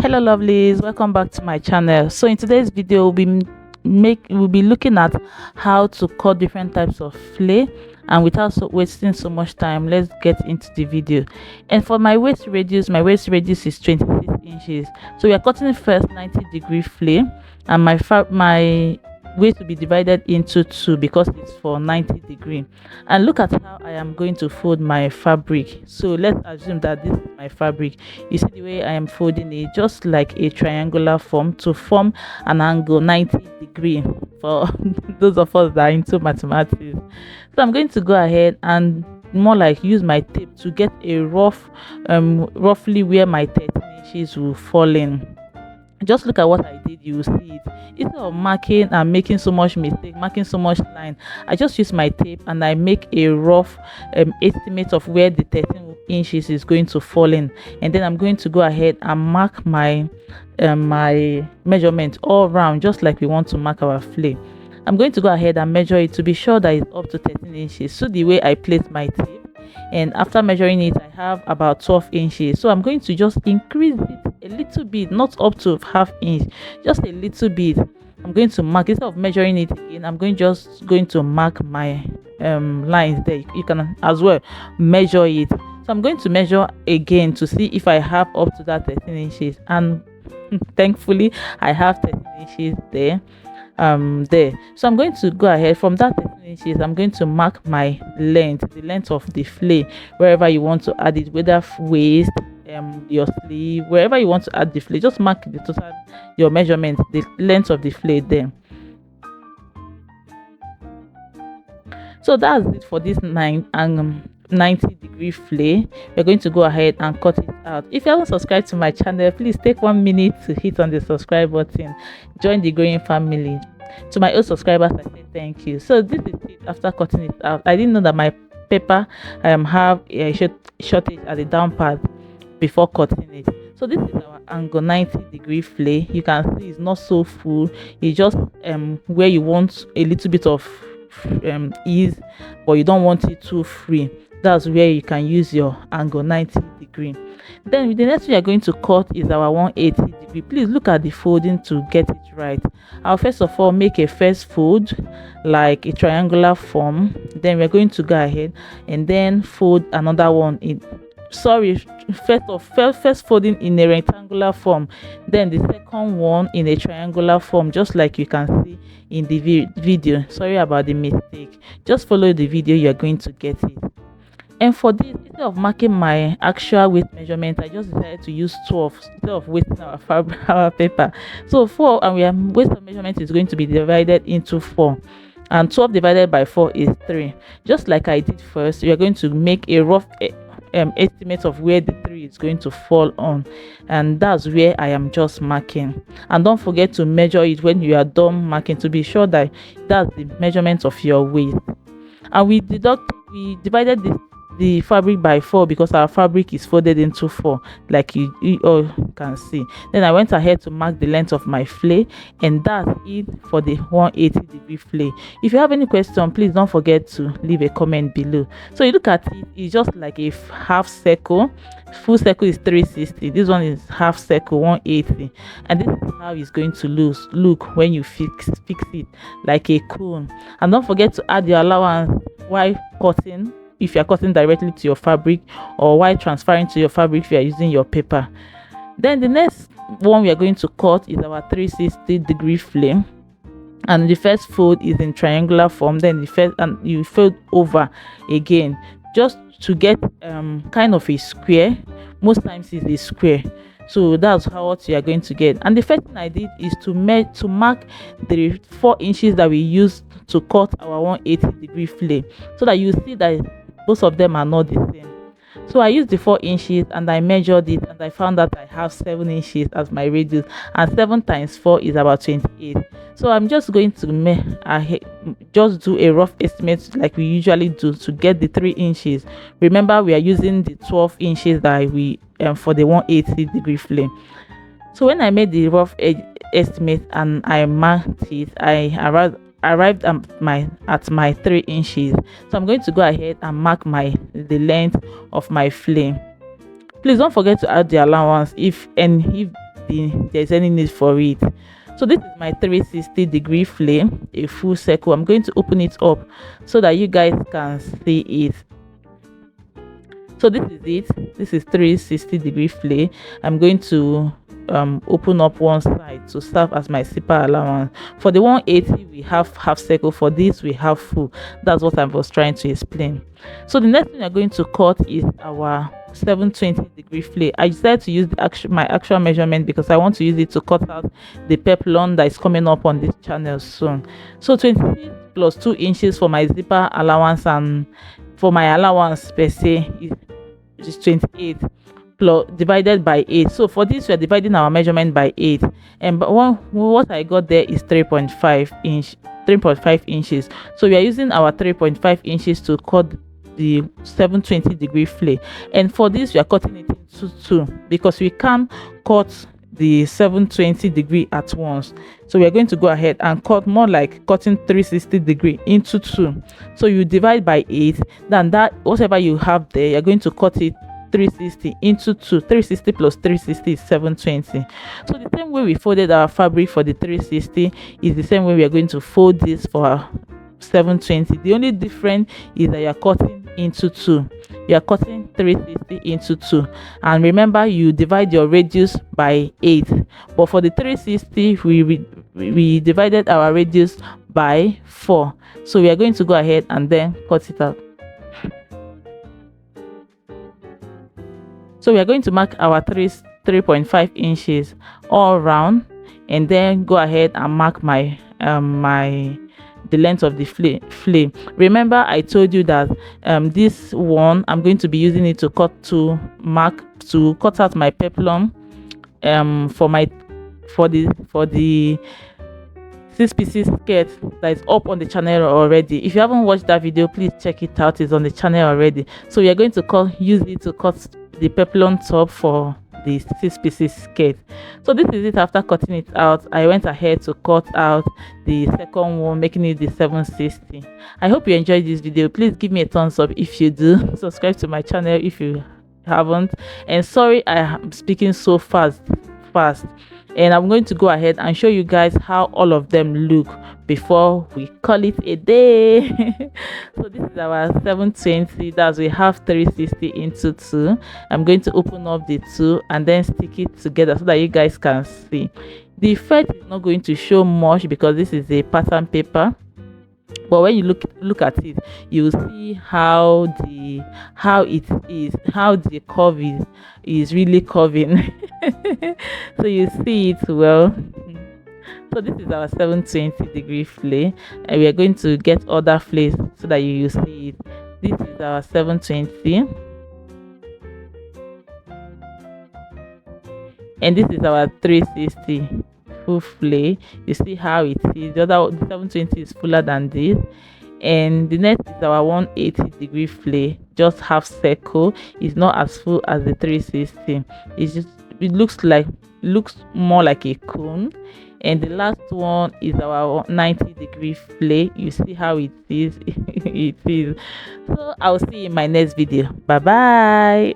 Hello lovelies, welcome back to my channel. So in today's video we'll be looking at how to cut different types of fillet, and without wasting so much time, let's get into the video. And for my waist radius is 26 inches. So we are cutting first 90-degree fillet, and my waist will be divided into two because it's for 90-degree. And look at how I am going to fold my fabric. So let's assume that this is my fabric. You see the way I am folding it, just like a triangular form to form an angle 90-degree for those of us that are into mathematics. So I'm going to go ahead and more like use my tape to get a roughly where my 13 inches will fall in. Just look at what I did, you will see it. Instead of marking and making so much mistake, marking so much line, I just use my tape and I make a rough estimate of where the 13 inches is going to fall in, and then I'm going to go ahead and mark my my measurement all around, just like we want to mark our fillet. I'm going to go ahead and measure it to be sure that it's up to 13 inches. So the way I place my tape, and after measuring it, I have about 12 inches. So I'm going to just increase it a little bit, not up to half inch, just a little bit. I'm going to mark, instead of measuring it again, I'm going to mark my lines there. You can as well measure it. So I'm going to measure again to see if I have up to that 13 inches, and thankfully I have 13 inches there. So I'm going to go ahead from that 13 inches. I'm going to mark my length, the length of the fillet, wherever you want to add it, whether waist, your sleeve, wherever you want to add the fillet, just mark the total, your measurement, the length of the fillet there. So that's it for this 90-degree fillet. We're going to go ahead and cut it out. If you haven't subscribed to my channel, please take 1 minute to hit on the subscribe button. Join the growing family. To my old subscribers, I say thank you. So this is it after cutting it out. I didn't know that my paper have a shortage at the down part before cutting it. So this is our angle 90-degree fillet. You can see it's not so full. It's just where you want a little bit of ease, but you don't want it too free. That's where you can use your angle 90-degree. Then the next thing you're going to cut is our 180-degree. Please look at the folding to get it right. I'll first of all make a first fold like a triangular form. Then we're going to go ahead and then fold another one in first folding in a rectangular form, then the second one in a triangular form, just like you can see in the video. Sorry about the mistake, just follow the video, you're going to get it. And for this, instead of marking my actual waist measurement, I just decided to use 12 instead of wasting our paper. So 4, and our waist measurement is going to be divided into 4, and 12 divided by 4 is 3. Just like I did first, we are going to make a rough estimate of where the 3 is going to fall on, and that's where I am just marking. And don't forget to measure it when you are done marking to be sure that that's the measurement of your waist. And we divided the fabric by 4 because our fabric is folded into 4, like you all can see. Then I went ahead to mark the length of my fillet, and that's it for the 180-degree fillet. If you have any question, please don't forget to leave a comment below. So you look at it, it's just like a half circle. Full circle is 360, this one is half circle 180, and this is how it's going to look when you fix it like a cone. And don't forget to add your allowance while cutting, if you are cutting directly to your fabric, or while transferring to your fabric if you are using your paper. Then the next one we are going to cut is our 360-degree fillet, and the first fold is in triangular form. Then you fold over again just to get kind of a square. Most times it's a square. So that's what you are going to get. And the first thing I did is to mark the 4 inches that we used to cut our 180-degree fillet, so that you see that both of them are not the same. So I used the 4 inches and I measured it, and I found that I have 7 inches as my radius, and 7 times 4 is about 28. So I'm just going to just do a rough estimate like we usually do to get the 3 inches. Remember, we are using the 12 inches that we for the 180-degree fillet. So when I made the rough estimate and I marked it, I arrived at my 3 inches. So I'm going to go ahead and mark the length of my fillet. Please don't forget to add the allowance if there's any need for it. So this is my 360-degree flame, a full circle. I'm going to open it up so that you guys can see it. So this is it. This is 360-degree flame. I'm going to open up one side to serve as my zipper allowance. For the 180 we have half circle, for this we have full. That's what I was trying to explain. So the next thing we're going to cut is our 720-degree flame. I decided to use my actual measurement because I want to use it to cut out the peplum that is coming up on this channel soon. So 26 plus 2 inches for my zipper allowance, and for my allowance per se is 28 plus divided by 8. So for this we are dividing our measurement by 8, and what I got there is 3.5 inches. So we are using our 3.5 inches to cut the 720-degree flame, and for this we are cutting it into 2 because we can't cut the 720-degree at once. So we are going to go ahead and cut more like cutting 360-degree into 2. So you divide by 8, then that whatever you have there, you're going to cut it 360 into 2. 360 plus 360 is 720. So the same way we folded our fabric for the 360 is the same way we are going to fold this for our 720. The only difference is that you are cutting into 2. You are cutting 360 into 2, and remember you divide your radius by 8. But for the 360 we divided our radius by 4. So we are going to go ahead and then cut it out. So we are going to mark our 3.5 inches all round, and then go ahead and mark my the length of the flame. Remember I told you that this one I'm going to be using it to cut out my peplum for the 6 pieces skirt that is up on the channel already. If you haven't watched that video, please check it out. It's on the channel already. So we are going to use it to cut the peplum top for the 6 pieces skirt. So this is it. After cutting it out, I went ahead to cut out the second one, making it the 760. I hope you enjoyed this video. Please give me a thumbs up if you do. Subscribe to my channel if you haven't. And sorry I am speaking so fast, and I'm going to go ahead and show you guys how all of them look before we call it a day. So this is our 720, that we have 360 into 2. I'm going to open up the 2 and then stick it together so that you guys can see. The effect is not going to show much because this is a pattern paper, but when you look at it, you will see how the curve is really curving. So you see it well. So this is our 720-degree flay, and we are going to get other flays so that you see it. This is our 720, and this is our 360 full flay. You see how it is. The 720 is fuller than this, and the next is our 180-degree flay, just half circle. It's not as full as the 360. It looks more like a cone. And the last one is our 90-degree flay. You see how it is. It is. So I'll see you in my next video. Bye bye.